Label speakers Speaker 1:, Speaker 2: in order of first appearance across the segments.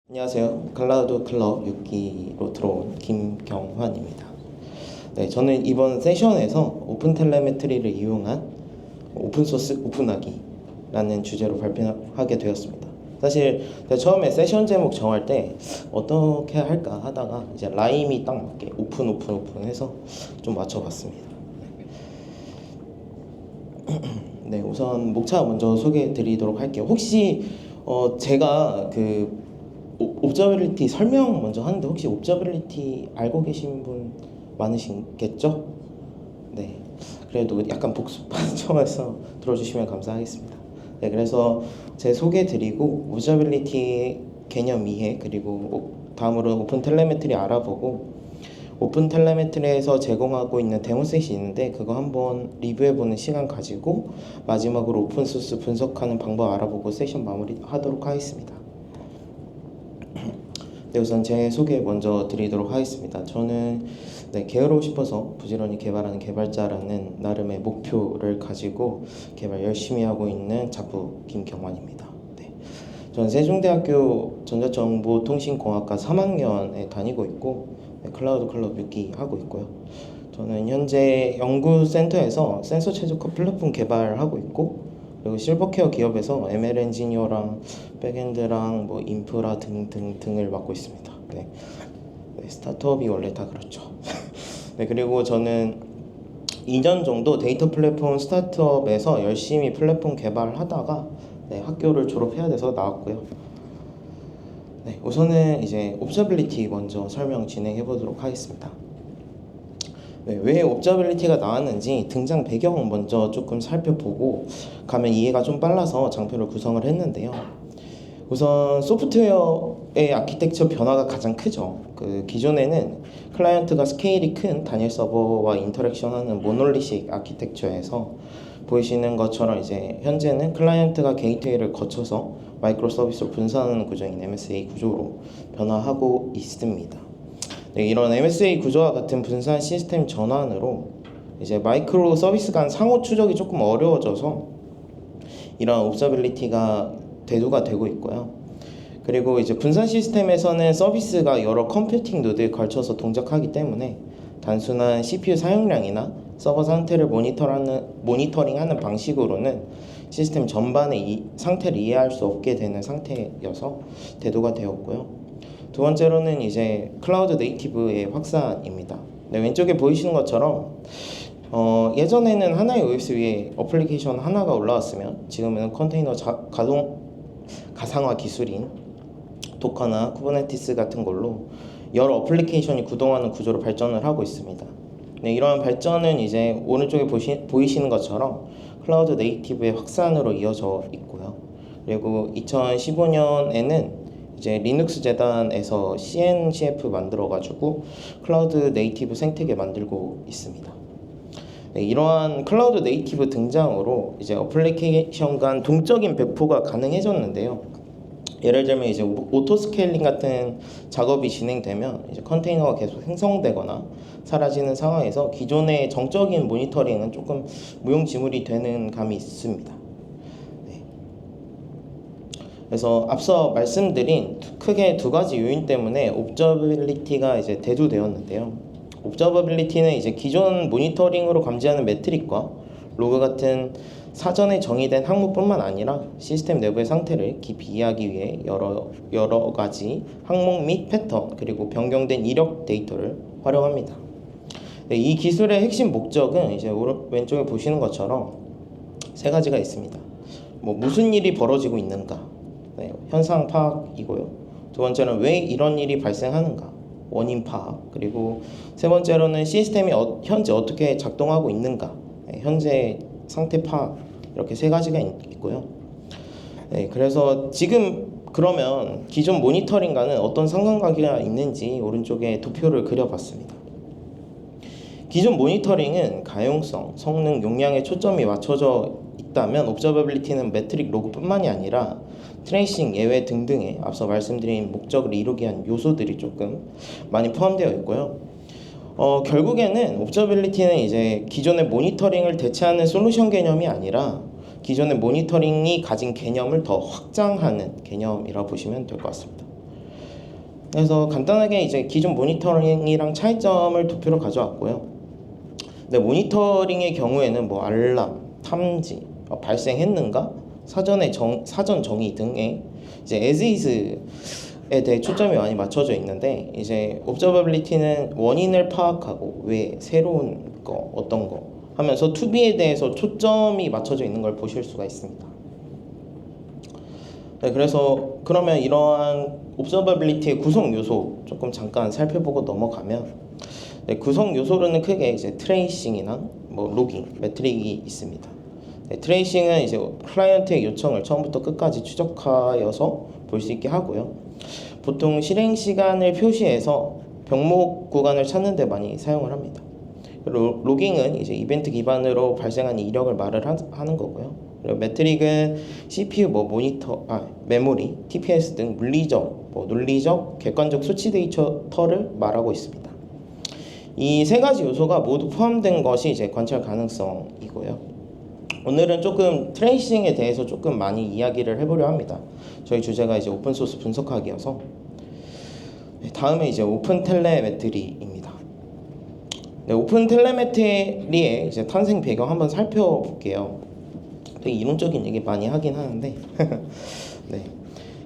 Speaker 1: 안녕하세요. 클라우드 클럽 6기로 들어온 김경환입니다. 네, 저는 이번 세션에서 오픈 텔레메트리를 이용한 오픈소스 오픈하기라는 주제로 발표하게 되었습니다. 사실 제가 처음에 세션 제목 정할 때 어떻게 할까 하다가 이제 라임이 딱 맞게 오픈 해서 좀 맞춰봤습니다. 네, 우선 목차 먼저 소개해 드리도록 할게요. 혹시 제가 옵저비리티 설명 먼저 하는데 혹시 옵저비리티 알고 계신 분 많으시겠죠? 네, 그래도 약간 복습한 점에서 들어주시면 감사하겠습니다. 네, 그래서 제 소개 드리고 옵저비리티 개념 이해 그리고 다음으로 오픈 텔레메트리 알아보고 오픈 텔레메트리에서 제공하고 있는 데모셋이 있는데 그거 한번 리뷰해보는 시간 가지고 마지막으로 오픈소스 분석하는 방법 알아보고 세션 마무리하도록 하겠습니다. 네, 우선 제 소개 먼저 드리도록 하겠습니다. 저는 게으르고 싶어서 부지런히 개발하는 개발자라는 나름의 목표를 가지고 개발 열심히 하고 있는 자부 김경환입니다. 네, 저는 세종대학교 전자정보통신공학과 3학년에 다니고 있고 클라우드 클럽 6기 하고 있고요. 저는 현재 연구센터에서 센서 최적화 플랫폼 개발하고 있고 그리고 실버케어 기업에서 ML 엔지니어랑 백엔드랑 뭐 인프라 등을 맡고 있습니다. 네, 스타트업이 원래 다 그렇죠. 네, 그리고 저는 2년 정도 데이터 플랫폼 스타트업에서 열심히 플랫폼 개발을 하다가 학교를 졸업해야 돼서 나왔고요. 네, 우선은 이제 옵저빌리티 먼저 설명 진행해 보도록 하겠습니다. 네, 왜 옵저빌리티가 나왔는지 등장 배경 먼저 조금 살펴보고 가면 이해가 좀 빨라서 장표를 구성을 했는데요. 우선 소프트웨어의 아키텍처 변화가 가장 크죠. 기존에는 클라이언트가 스케일이 큰 단일 서버와 인터랙션하는 모놀리식 아키텍처에서 보이시는 것처럼 이제 현재는 클라이언트가 게이트웨이를 거쳐서 마이크로 서비스로 분산하는 구조인 MSA 구조로 변화하고 있습니다. 네, 이런 MSA 구조와 같은 분산 시스템 전환으로 이제 마이크로 서비스 간 상호 추적이 조금 어려워져서 이런 옵저빌리티가 대두가 되고 있고요. 그리고 이제 분산 시스템에서는 서비스가 여러 컴퓨팅 노드에 걸쳐서 동작하기 때문에 단순한 CPU 사용량이나 서버 상태를 모니터링하는 방식으로는 시스템 전반의 상태를 이해할 수 없게 되는 상태여서 대두가 되었고요. 두 번째로는 이제 클라우드 네이티브의 확산입니다. 네, 왼쪽에 보이시는 것처럼 예전에는 하나의 OS 위에 어플리케이션 하나가 올라왔으면 지금은 컨테이너 가상화 기술인 도커나 쿠버네티스 같은 걸로 여러 어플리케이션이 구동하는 구조로 발전을 하고 있습니다. 네, 이러한 발전은 이제 오른쪽에 보이시는 것처럼 클라우드 네이티브의 확산으로 이어져 있고요. 그리고 2015년에는 이제 리눅스 재단에서 CNCF 만들어가지고 클라우드 네이티브 생태계 만들고 있습니다. 네, 이러한 클라우드 네이티브 등장으로 이제 어플리케이션 간 동적인 배포가 가능해졌는데요. 예를 들면 이제 오토 스케일링 같은 작업이 진행되면 이제 컨테이너가 계속 생성되거나 사라지는 상황에서 기존의 정적인 모니터링은 조금 무용지물이 되는 감이 있습니다. 네. 그래서 앞서 말씀드린 크게 두 가지 요인 때문에 옵저비리티가 이제 대두되었는데요. 옵저버빌리티는 이제 기존 모니터링으로 감지하는 매트릭과 로그 같은 사전에 정의된 항목뿐만 아니라 시스템 내부의 상태를 깊이 이해하기 위해 여러 가지 항목 및 패턴 그리고 변경된 이력 데이터를 활용합니다. 네, 이 기술의 핵심 목적은 이제 왼쪽에 보시는 것처럼 세 가지가 있습니다. 무슨 일이 벌어지고 있는가, 네, 현상 파악이고요. 두 번째는 왜 이런 일이 발생하는가, 원인 파악, 그리고 세 번째로는 시스템이 현재 어떻게 작동하고 있는가, 현재 상태 파악, 이렇게 세 가지가 있고요. 네, 그래서 지금 그러면 기존 모니터링과는 어떤 상관관계가 있는지 오른쪽에 도표를 그려봤습니다. 기존 모니터링은 가용성, 성능, 용량에 초점이 맞춰져 있다면 옵저버빌리티는 매트릭 로그뿐만이 아니라 트레이싱, 예외 등등의 앞서 말씀드린 목적을 이루기 위한 요소들이 조금 많이 포함되어 있고요. 결국에는 옵저빌리티는 이제 기존의 모니터링을 대체하는 솔루션 개념이 아니라 기존의 모니터링이 가진 개념을 더 확장하는 개념이라고 보시면 될 것 같습니다. 그래서 간단하게 이제 기존 모니터링이랑 차이점을 두 표를 가져왔고요. 근데 모니터링의 경우에는 뭐 알람, 탐지, 발생했는가, 사전 정의 등의 이제 as is에 대해 초점이 많이 맞춰져 있는데, 이제 observability는 원인을 파악하고 왜 새로운 거 어떤 거 하면서 to be에 대해서 초점이 맞춰져 있는 걸 보실 수가 있습니다. 네, 그래서 그러면 이러한 observability의 구성 요소 조금 잠깐 살펴보고 넘어가면, 네, 구성 요소로는 크게 이제 트레이싱이나 뭐 로깅, 매트릭이 있습니다. 네, 트레이싱은 이제 클라이언트의 요청을 처음부터 끝까지 추적하여서 볼 수 있게 하고요. 보통 실행 시간을 표시해서 병목 구간을 찾는 데 많이 사용을 합니다. 로깅은 이제 이벤트 기반으로 발생한 이력을 말을 하는 거고요. 그리고 매트릭은 CPU, 모니터, 메모리, TPS 등 물리적, 논리적, 객관적 수치 데이터를 말하고 있습니다. 이 세 가지 요소가 모두 포함된 것이 이제 관찰 가능성이고요. 오늘은 조금 트레이싱에 대해서 조금 많이 이야기를 해보려 합니다. 저희 주제가 이제 오픈소스 분석하기여서. 다음에 이제 오픈 텔레메트리입니다. 네, 오픈 텔레메트리의 이제 탄생 배경 한번 살펴볼게요. 되게 이론적인 얘기 많이 하긴 하는데 네.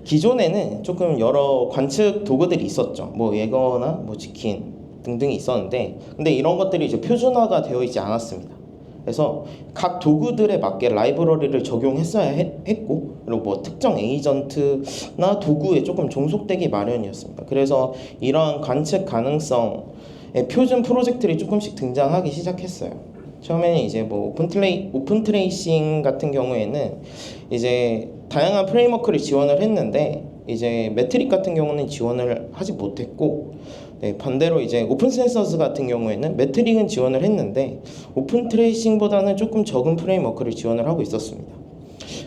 Speaker 1: 기존에는 조금 여러 관측 도구들이 있었죠. 뭐 예거나 뭐 지킨 등등이 있었는데, 근데 이런 것들이 이제 표준화가 되어 있지 않았습니다. 그래서 각 도구들에 맞게 라이브러리를 적용했어야 했고, 그리고 뭐 특정 에이전트나 도구에 조금 종속되기 마련이었습니다. 그래서 이러한 관측 가능성의 표준 프로젝트들이 조금씩 등장하기 시작했어요. 처음에는 이제 뭐 오픈 트레이싱 같은 경우에는 이제 다양한 프레임워크를 지원을 했는데, 이제 매트릭 같은 경우는 지원을 하지 못했고, 네, 반대로 이제 오픈 센서스 같은 경우에는 매트릭은 지원을 했는데 오픈 트레이싱보다는 조금 적은 프레임워크를 지원을 하고 있었습니다.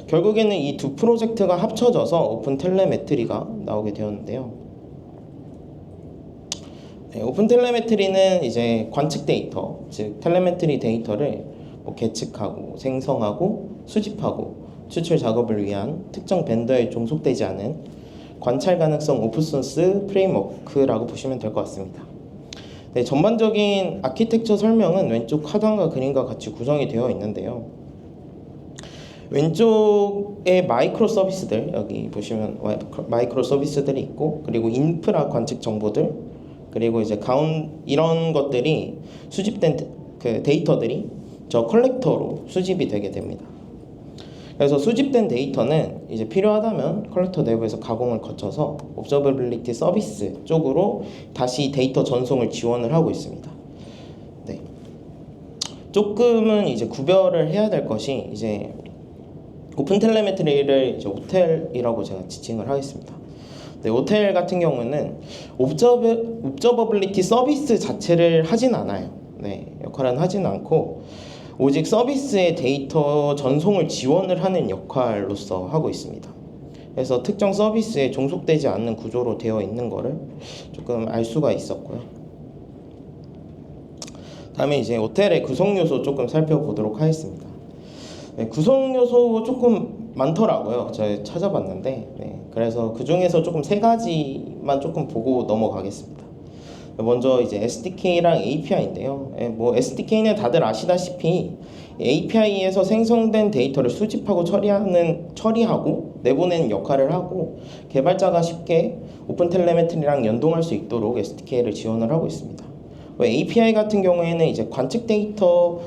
Speaker 1: 결국에는 이 두 프로젝트가 합쳐져서 오픈 텔레메트리가 나오게 되었는데요. 네, 오픈 텔레메트리는 이제 관측 데이터, 즉 텔레메트리 데이터를 뭐 계측하고 생성하고 수집하고 추출 작업을 위한 특정 벤더에 종속되지 않은 관찰 가능성 오픈소스 프레임워크라고 보시면 될 것 같습니다. 네, 전반적인 아키텍처 설명은 왼쪽 하단과 그림과 같이 구성이 되어 있는데요. 왼쪽에 마이크로 서비스들, 여기 보시면 마이크로 서비스들이 있고, 그리고 인프라 관측 정보들, 그리고 이제 이런 것들이 수집된 그 데이터들이 저 컬렉터로 수집이 되게 됩니다. 그래서 수집된 데이터는 이제 필요하다면 컬렉터 내부에서 가공을 거쳐서 observability 서비스 쪽으로 다시 데이터 전송을 지원을 하고 있습니다. 네. 조금은 이제 구별을 해야 될 것이, 이제 오픈 텔레메트리를 이제 오텔이라고 제가 지칭을 하겠습니다. 네, 오텔 같은 경우는 observability 서비스 자체를 하진 않아요. 네, 역할은 하진 않고 오직 서비스의 데이터 전송을 지원을 하는 역할로서 하고 있습니다. 그래서 특정 서비스에 종속되지 않는 구조로 되어 있는 거를 조금 알 수가 있었고요. 다음에 이제 오텔의 구성 요소 조금 살펴보도록 하겠습니다. 네, 구성 요소 조금 많더라고요. 제가 찾아봤는데, 네, 그래서 그 중에서 조금 세 가지만 조금 보고 넘어가겠습니다. 먼저 이제 SDK랑 API인데요. 뭐 SDK는 다들 아시다시피 API에서 생성된 데이터를 수집하고 처리하고 내보내는 역할을 하고, 개발자가 쉽게 오픈 텔레메트리랑 연동할 수 있도록 SDK를 지원을 하고 있습니다. API 같은 경우에는 이제 관측 데이터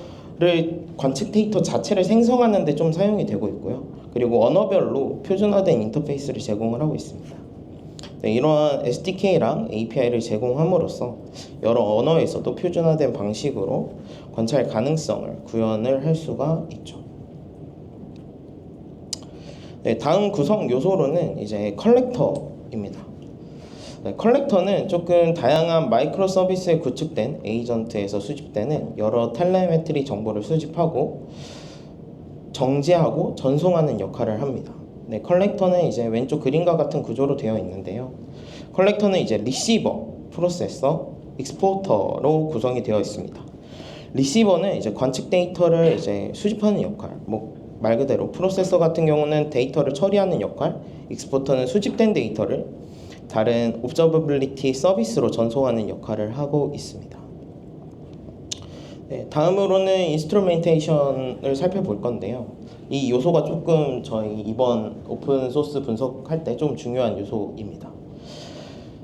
Speaker 1: 자체를 생성하는 데 좀 사용이 되고 있고요. 그리고 언어별로 표준화된 인터페이스를 제공을 하고 있습니다. 네, 이러한 SDK랑 API를 제공함으로써 여러 언어에서도 표준화된 방식으로 관찰 가능성을 구현을 할 수가 있죠. 네, 다음 구성 요소로는 이제 컬렉터입니다. 네, 컬렉터는 조금 다양한 마이크로 서비스에 구축된 에이전트에서 수집되는 여러 텔레메트리 정보를 수집하고 정제하고 전송하는 역할을 합니다. 네, 컬렉터는 이제 왼쪽 그림과 같은 구조로 되어 있는데요. 컬렉터는 이제 리시버, 프로세서, 익스포터로 구성이 되어 있습니다. 리시버는 이제 관측 데이터를 이제 수집하는 역할, 뭐 말 그대로 프로세서 같은 경우는 데이터를 처리하는 역할, 익스포터는 수집된 데이터를 다른 옵저버빌리티 서비스로 전송하는 역할을 하고 있습니다. 네, 다음으로는 인스트루멘테이션을 살펴볼 건데요. 이 요소가 조금 저희 이번 오픈소스 분석할 때 좀 중요한 요소입니다.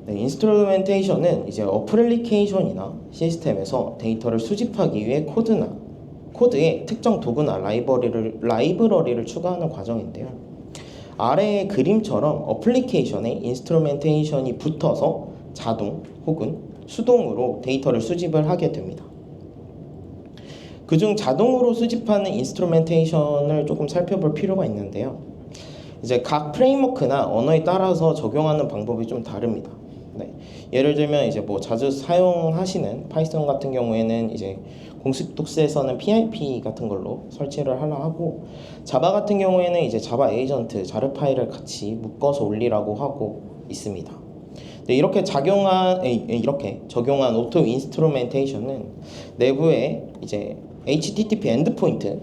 Speaker 1: 네, 인스트루멘테이션은 이제 어플리케이션이나 시스템에서 데이터를 수집하기 위해 코드에 특정 도구나 라이브러리를 추가하는 과정인데요. 아래의 그림처럼 어플리케이션에 인스트루멘테이션이 붙어서 자동 혹은 수동으로 데이터를 수집을 하게 됩니다. 그중 자동으로 수집하는 인스트루멘테이션을 조금 살펴볼 필요가 있는데요. 이제 각 프레임워크나 언어에 따라서 적용하는 방법이 좀 다릅니다. 네. 예를 들면 이제 뭐 자주 사용하시는 파이썬 같은 경우에는 이제 공식 독스에서는 PIP 같은 걸로 설치를 하려 하고, 자바 같은 경우에는 이제 자바 에이전트, 자르 파일을 같이 묶어서 올리라고 하고 있습니다. 네, 이렇게 적용한 오토 인스트루멘테이션은 내부에 이제 HTTP 엔드포인트,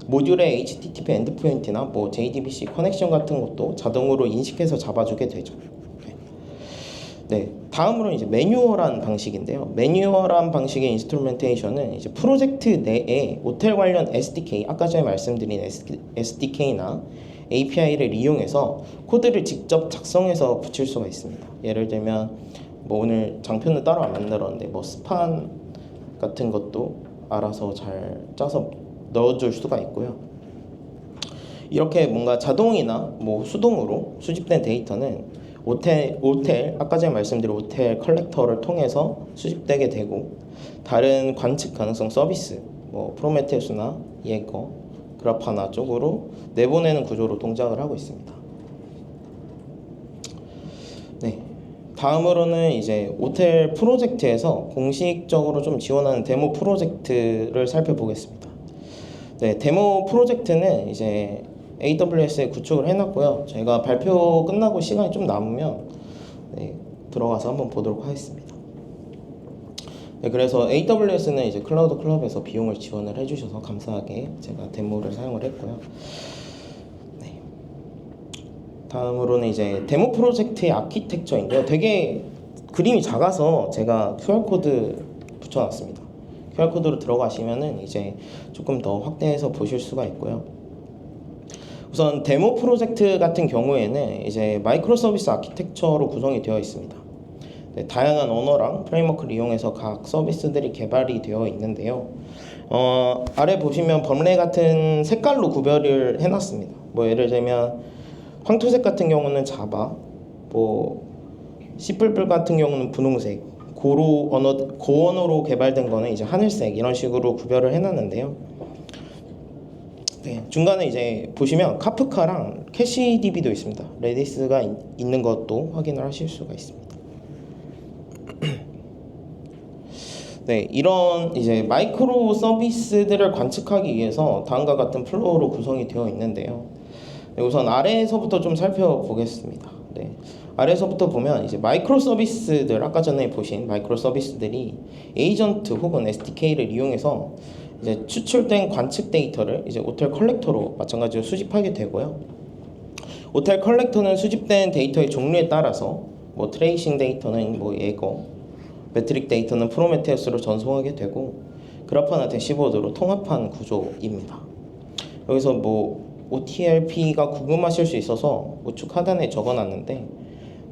Speaker 1: 모듈의 HTTP 엔드포인트나 뭐 JDBC 커넥션 같은 것도 자동으로 인식해서 잡아주게 되죠. 네, 다음으로는 이제 매뉴얼한 방식인데요. 매뉴얼한 방식의 인스트루멘테이션은 이제 프로젝트 내에 호텔 관련 SDK, 아까 전에 말씀드린 SDK나 API를 이용해서 코드를 직접 작성해서 붙일 수가 있습니다. 예를 들면 뭐 오늘 장표는 따로 안 만들었는데 뭐 스판 같은 것도 알아서 잘 짜서 넣어줄 수가 있고요. 이렇게 뭔가 자동이나 뭐 수동으로 수집된 데이터는 호텔 아까 전에 말씀드린 호텔 컬렉터를 통해서 수집되게 되고, 다른 관측 가능성 서비스 뭐 프로메테우스나 예거, 그라파나 쪽으로 내보내는 구조로 동작을 하고 있습니다. 네, 다음으로는 이제 호텔 프로젝트에서 공식적으로 좀 지원하는 데모 프로젝트를 살펴보겠습니다. 네, 데모 프로젝트는 이제 AWS에 구축을 해놨고요. 저희가 발표 끝나고 시간이 좀 남으면 들어가서 한번 보도록 하겠습니다. 네, 그래서 AWS는 이제 클라우드 클럽에서 비용을 지원을 해주셔서 감사하게 제가 데모를 사용을 했고요. 네. 다음으로는 이제 데모 프로젝트의 아키텍처인데요. 되게 그림이 작아서 제가 QR코드 붙여놨습니다. QR코드로 들어가시면은 이제 조금 더 확대해서 보실 수가 있고요. 우선 데모 프로젝트 같은 경우에는 이제 마이크로 서비스 아키텍처로 구성이 되어 있습니다. 네, 다양한 언어랑 프레임워크를 이용해서 각 서비스들이 개발이 되어 있는데요. 아래 보시면 범례 같은 색깔로 구별을 해놨습니다. 뭐 예를 들면 황토색 같은 경우는 자바, 뭐 C++ 같은 경우는 분홍색, 고언어로 개발된 거는 이제 하늘색, 이런 식으로 구별을 해놨는데요. 네, 중간에 이제 보시면 카프카랑 캐시DB도 있습니다. 레디스가 있는 것도 확인을 하실 수가 있습니다. 네, 이런 이제 마이크로 서비스들을 관측하기 위해서 다음과 같은 플로우로 구성이 되어 있는데요. 네, 우선 아래에서부터 좀 살펴보겠습니다. 네, 아래에서부터 보면 이제 마이크로 서비스들, 아까 전에 보신 마이크로 서비스들이 에이전트 혹은 SDK를 이용해서 이제 추출된 관측 데이터를 이제 호텔 컬렉터로 마찬가지로 수집하게 되고요. 호텔 컬렉터는 수집된 데이터의 종류에 따라서 뭐 트레이싱 데이터는 뭐 예거, 매트릭 데이터는 프로메테우스로 전송하게 되고, 그래프나 대시보드로 통합한 구조입니다. 여기서 뭐 OTLP가 궁금하실 수 있어서 우측 하단에 적어놨는데,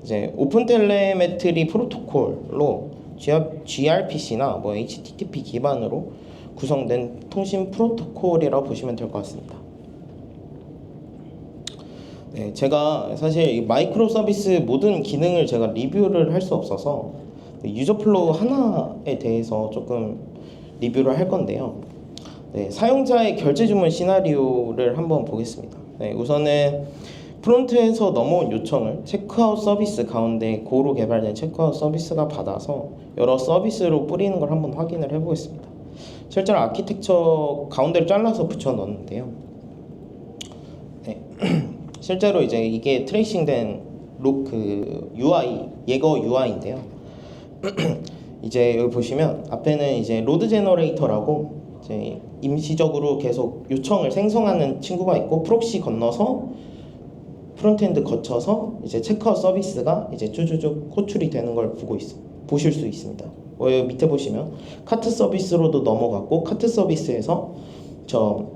Speaker 1: 이제 오픈 텔레메트리 프로토콜로 gRPC나 뭐 HTTP 기반으로 구성된 통신 프로토콜이라고 보시면 될 것 같습니다. 네, 제가 사실 이 마이크로 서비스 모든 기능을 제가 리뷰를 할 수 없어서 유저 플로우 하나에 대해서 조금 리뷰를 할 건데요. 네, 사용자의 결제 주문 시나리오를 한번 보겠습니다. 네, 우선은 프론트에서 넘어온 요청을 체크아웃 서비스 가운데 고로 개발된 체크아웃 서비스가 받아서 여러 서비스로 뿌리는 걸 한번 확인을 해보겠습니다. 실제로 아키텍처 가운데를 잘라서 붙여 넣었는데요. 네. 실제로 이제 이게 트레이싱된 UI, 예거 UI인데요. 이제 여기 보시면 앞에는 이제 로드 제너레이터라고 이제 임시적으로 계속 요청을 생성하는 친구가 있고, 프록시 건너서 프론트엔드 거쳐서 이제 체크아웃 서비스가 이제 쭈쭈쭈 호출이 되는 걸 보실 수 있습니다. 여기 밑에 보시면 카트 서비스로도 넘어갔고, 카트 서비스에서 저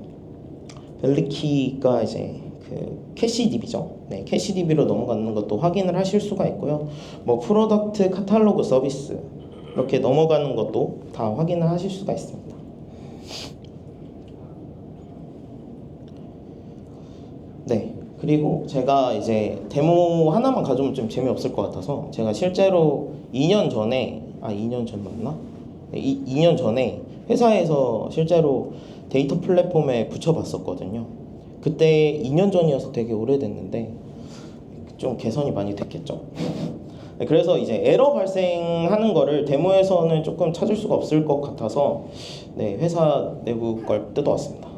Speaker 1: 벨리키가 이제 그 캐시DB죠. 네, 캐시DB로 넘어가는 것도 확인을 하실 수가 있고요. 뭐 프로덕트 카탈로그 서비스 이렇게 넘어가는 것도 다 확인을 하실 수가 있습니다. 네, 그리고 제가 이제 데모 하나만 가져오면 좀 재미없을 것 같아서 제가 실제로 2년 전에 2년 전 맞나? 2년 전에 회사에서 실제로 데이터 플랫폼에 붙여봤었거든요. 그때 2년 전이어서 되게 오래됐는데 좀 개선이 많이 됐겠죠. 네, 그래서 이제 에러 발생하는 거를 데모에서는 조금 찾을 수가 없을 것 같아서 네, 회사 내부 걸 뜯어왔습니다.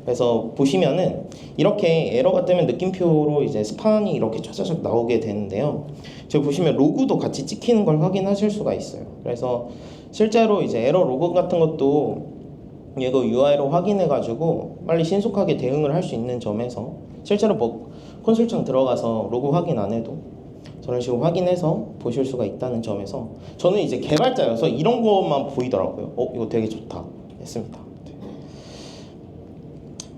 Speaker 1: 그래서 보시면은 이렇게 에러가 뜨면 느낌표로 이제 스판이 이렇게 쫙쫙 나오게 되는데요. 지금 보시면 로그도 같이 찍히는 걸 확인하실 수가 있어요. 그래서 실제로 이제 에러 로그 같은 것도 이거 UI로 확인해가지고 빨리 신속하게 대응을 할 수 있는 점에서 실제로 뭐 콘솔창 들어가서 로그 확인 안 해도 저런 식으로 확인해서 보실 수가 있다는 점에서 저는 이제 개발자여서 이런 것만 보이더라고요. 이거 되게 좋다 했습니다.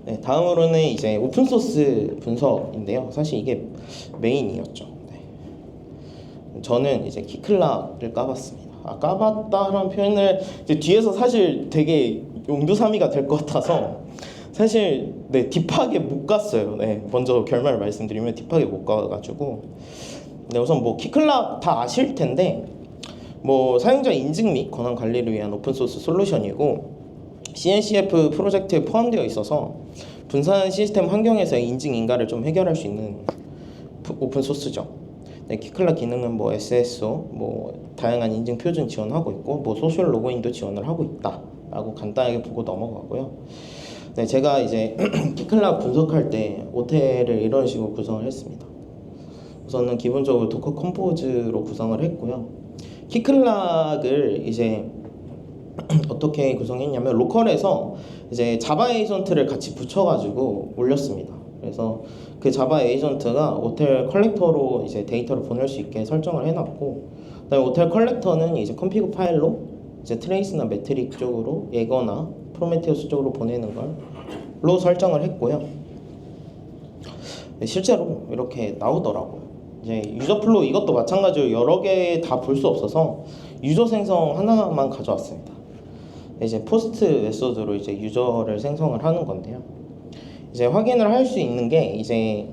Speaker 1: 네, 다음으로는 이제 오픈소스 분석인데요. 사실 이게 메인이었죠. 네. 저는 이제 키클락을 까봤습니다. 까봤다라는 표현을 이제 뒤에서 사실 되게 용두사미가 될 것 같아서 사실 네, 딥하게 못 갔어요. 네, 먼저 결말을 말씀드리면 딥하게 못 가가지고 네, 우선 뭐 키클락 다 아실 텐데 뭐 사용자 인증 및 권한 관리를 위한 오픈소스 솔루션이고 CNCF 프로젝트에 포함되어 있어서 분산 시스템 환경에서의 인증 인가를 좀 해결할 수 있는 오픈 소스죠. 네, 키클락 기능은 뭐 SSO, 뭐 다양한 인증 표준 지원하고 있고, 뭐 소셜 로그인도 지원을 하고 있다라고 간단하게 보고 넘어가고요. 네, 제가 이제 키클락 분석할 때 오텔을 이런 식으로 구성을 했습니다. 우선은 기본적으로 도커 컴포즈로 구성을 했고요. 키클락을 이제 어떻게 구성했냐면 로컬에서 이제 자바 에이전트를 같이 붙여가지고 올렸습니다. 그래서 그 자바 에이전트가 호텔 컬렉터로 이제 데이터를 보낼 수 있게 설정을 해놨고, 그다음에 호텔 컬렉터는 이제 컴피그 파일로 이제 트레이스나 매트릭 쪽으로 예거나 프로메테우스 쪽으로 보내는 걸로 설정을 했고요. 네, 실제로 이렇게 나오더라고요. 이제 유저 플로우 이것도 마찬가지로 여러 개 다 볼 수 없어서 유저 생성 하나만 가져왔습니다. 이제 포스트 메소드로 이제 유저를 생성을 하는 건데요. 이제 확인을 할 수 있는 게 이제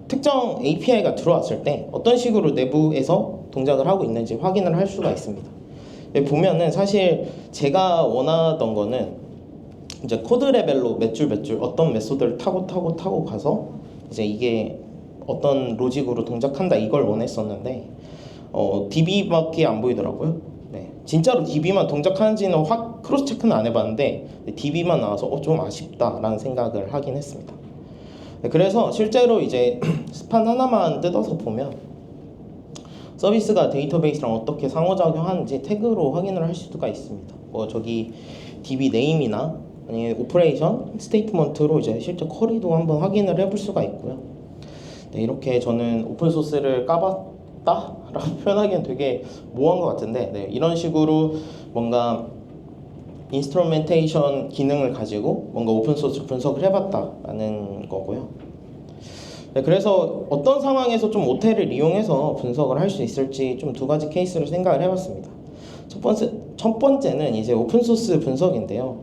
Speaker 1: 특정 API가 들어왔을 때 어떤 식으로 내부에서 동작을 하고 있는지 확인을 할 수가 있습니다. 보면은 사실 제가 원하던 거는 이제 코드 레벨로 몇 줄 어떤 메소드를 타고 가서 이제 이게 어떤 로직으로 동작한다 이걸 원했었는데 DB밖에 안 보이더라고요. 네, 진짜로 DB만 동작하는지는 확 크로스 체크는 안 해봤는데 DB만 나와서 좀 아쉽다라는 생각을 하긴 했습니다. 네, 그래서 실제로 이제 스판 하나만 뜯어서 보면 서비스가 데이터베이스랑 어떻게 상호작용하는지 태그로 확인을 할 수가 있습니다. 뭐 저기 DB 네임이나 아니면 오퍼레이션 스테이트먼트로 이제 실제 쿼리도 한번 확인을 해볼 수가 있고요. 네, 이렇게 저는 오픈소스를 까봤다라고 표현하기엔 되게 모호한 것 같은데 네, 이런 식으로 뭔가 인스트루멘테이션 기능을 가지고 뭔가 오픈소스 분석을 해봤다라는 거고요. 네, 그래서 어떤 상황에서 좀 오텔을 이용해서 분석을 할 수 있을지 좀 두 가지 케이스를 생각을 해봤습니다. 첫 번째는 이제 오픈소스 분석인데요.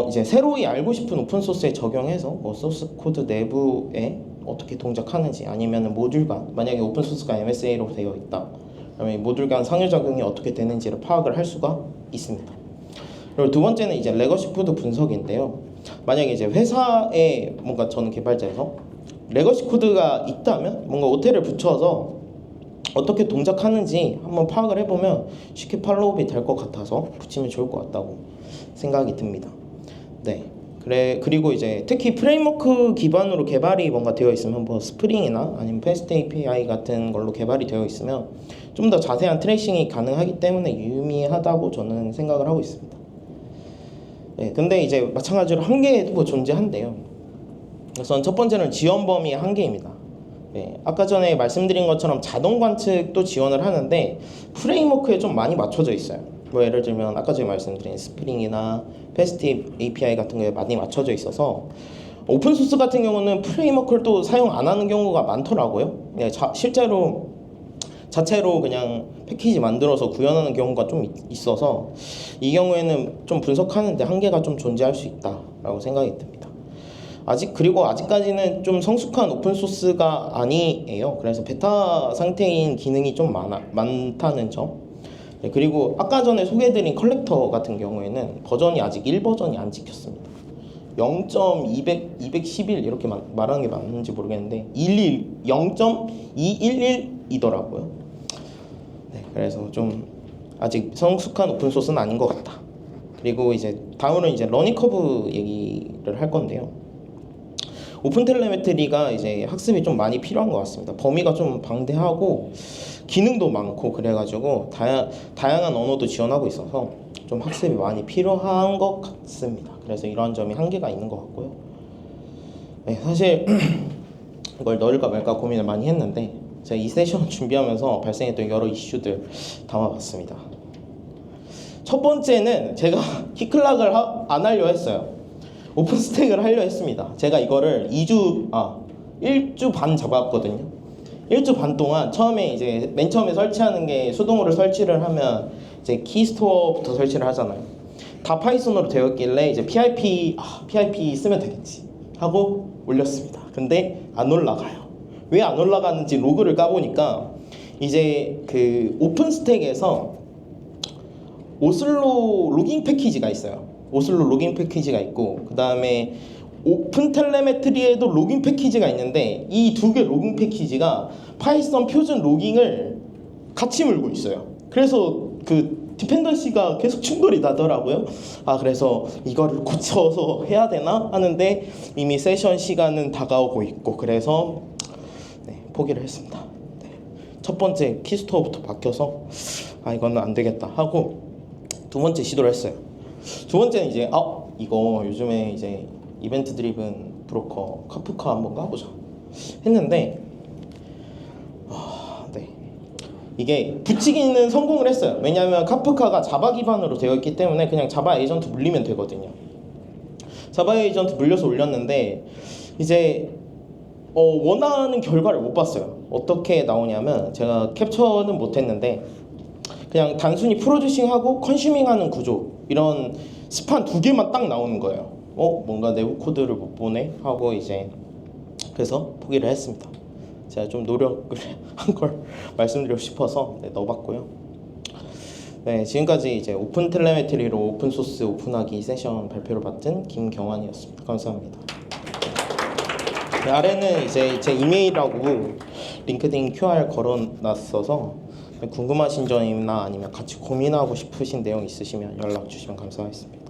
Speaker 1: 이제 새로이 알고 싶은 오픈소스에 적용해서 뭐 소스 코드 내부에 어떻게 동작하는지 아니면 모듈 간 만약에 오픈소스가 MSA로 되어 있다 그러면 모듈 간 상호작용이 어떻게 되는지를 파악을 할 수가 있습니다. 그리고 두 번째는 이제 레거시 코드 분석인데요. 만약에 이제 회사에 뭔가 저는 개발자에서 레거시 코드가 있다면 뭔가 오텔을 붙여서 어떻게 동작하는지 한번 파악을 해보면 쉽게 팔로우업이 될 것 같아서 붙이면 좋을 것 같다고 생각이 듭니다. 네. 그리고 이제 특히 프레임워크 기반으로 개발이 뭔가 되어 있으면 뭐 스프링이나 아니면 패스트 API 같은 걸로 개발이 되어 있으면 좀 더 자세한 트레이싱이 가능하기 때문에 유의미하다고 저는 생각을 하고 있습니다. 네, 근데 이제 마찬가지로 한계도 존재한데요. 우선 첫 번째는 지원 범위 한계입니다. 네, 아까 전에 말씀드린 것처럼 자동 관측도 지원을 하는데 프레임워크에 좀 많이 맞춰져 있어요. 뭐 예를 들면 아까 전에 말씀드린 스프링이나 패스티브 API 같은 거에 많이 맞춰져 있어서 오픈소스 같은 경우는 프레임워크를 또 사용 안 하는 경우가 많더라고요. 네, 실제로 자체로 그냥 패키지 만들어서 구현하는 경우가 좀 있어서 이 경우에는 좀 분석하는데 한계가 좀 존재할 수 있다라고 생각이 듭니다. 그리고 아직까지는 좀 성숙한 오픈소스가 아니에요. 그래서 베타 상태인 기능이 좀 많다는 점. 네, 그리고 아까 전에 소개해드린 컬렉터 같은 경우에는 버전이 아직 1버전이 안 찍혔습니다. 0.211 이렇게 말하는 게 맞는지 모르겠는데 0.211이더라고요. 네, 그래서 좀 아직 성숙한 오픈소스는 아닌 것 같다. 그리고 이제 다음으로 이제 러닝 커브 얘기를 할 건데요. 오픈 텔레메트리가 이제 학습이 좀 많이 필요한 것 같습니다. 범위가 좀 방대하고 기능도 많고 그래가지고 다양한 언어도 지원하고 있어서 좀 학습이 많이 필요한 것 같습니다. 그래서 이런 점이 한계가 있는 것 같고요. 네, 사실 이걸 넣을까 말까 고민을 많이 했는데 제가 이 세션 준비하면서 발생했던 여러 이슈들 담아봤습니다. 첫 번째는 제가 키클락을 안 하려 했어요. 오픈 스택을 하려 했습니다. 제가 이거를 1주 반 잡았거든요. 1주 반 동안 맨 처음에 설치하는 게 수동으로 설치를 하면 이제 키스토어부터 설치를 하잖아요. 다 파이썬으로 되어 있길래 이제 PIP 쓰면 되겠지 하고 올렸습니다. 근데 안 올라가요. 왜 안 올라가는지 로그를 까보니까 이제 그 오픈 스택에서 오슬로 로깅 패키지가 있어요. 오슬로 로깅 패키지가 있고 그 다음에 오픈 텔레메트리에도 로깅 패키지가 있는데 이 두 개 로깅 패키지가 파이썬 표준 로깅을 같이 물고 있어요. 그래서 그 디펜던시가 계속 충돌이 나더라고요. 그래서 이거를 고쳐서 해야 되나 하는데 이미 세션 시간은 다가오고 있고 그래서 포기를 했습니다. 첫 번째 키스토어부터 바뀌어서 이거는 안 되겠다 하고 두 번째 시도를 했어요. 두 번째는 이제 이거 요즘에 이제 이벤트 드리븐 브로커 카프카 한번 가보자 했는데 이게 붙이기는 성공을 했어요. 왜냐하면 카프카가 자바 기반으로 되어 있기 때문에 그냥 자바 에이전트 물리면 되거든요. 자바 에이전트 물려서 올렸는데 이제 원하는 결과를 못 봤어요. 어떻게 나오냐면 제가 캡처는 못했는데 그냥 단순히 프로듀싱하고 컨슈밍하는 구조 이런 스판 두 개만 딱 나오는 거예요. 뭔가 내부 코드를 못 보네 하고 이제 그래서 포기를 했습니다. 제가 좀 노력을 한 걸 말씀드리고 싶어서 넣어봤고요. 네, 지금까지 이제 오픈 텔레메트리로 오픈 소스 오픈하기 세션 발표를 맡은 김경환이었습니다. 감사합니다. 네, 아래는 이제 제 이메일하고 링크드인 QR 걸어놨어서 궁금하신 점이나 아니면 같이 고민하고 싶으신 내용 있으시면 연락 주시면 감사하겠습니다.